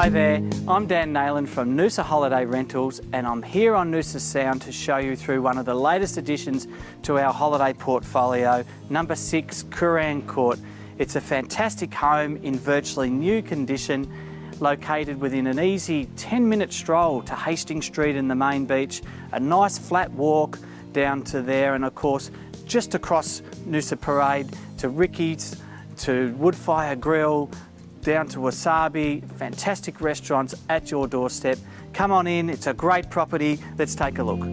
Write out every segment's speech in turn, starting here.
Hi there, I'm Dan Nayland from Noosa Holiday Rentals, and I'm here on Noosa Sound to show you through one of the latest additions to our holiday portfolio, number 6 Cooran Court. It's a fantastic home in virtually new condition, located within an easy 10-minute stroll to Hastings Street and the main beach, a nice flat walk down to there, and of course just across Noosa Parade to Ricky's, to Woodfire Grill, down to Wasabi. Fantastic restaurants at your doorstep. Come on in, it's a great property. Let's take a look.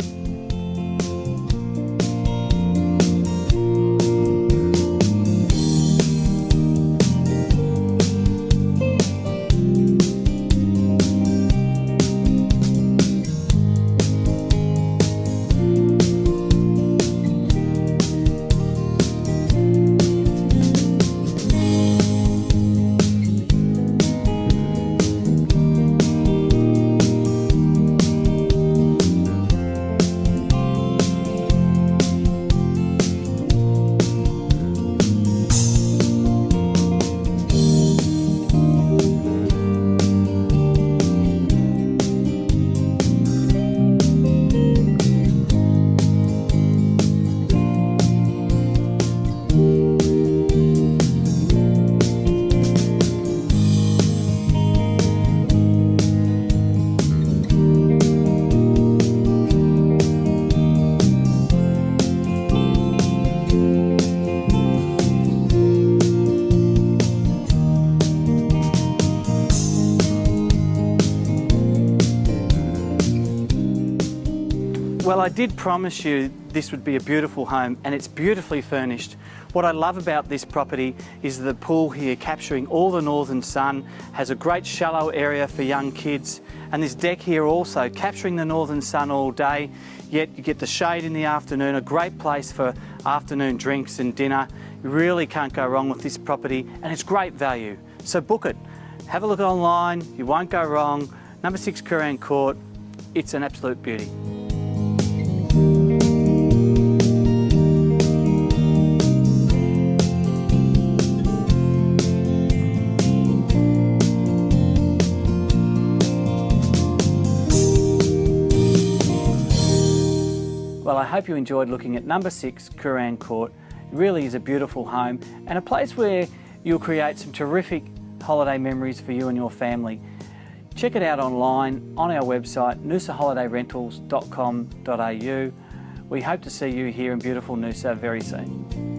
Well, I did promise you this would be a beautiful home, and it's beautifully furnished. What I love about this property is the pool here capturing all the northern sun, has a great shallow area for young kids, and this deck here also capturing the northern sun all day, yet you get the shade in the afternoon, a great place for afternoon drinks and dinner. You really can't go wrong with this property, and it's great value. So book it. Have a look online, you won't go wrong. Number 6 Cooran Court, it's an absolute beauty. Well, I hope you enjoyed looking at number 6 Cooran Court. It really is a beautiful home and a place where you'll create some terrific holiday memories for you and your family. Check it out online on our website, noosaholidayRentals.com.au. We hope to see you here in beautiful Noosa very soon.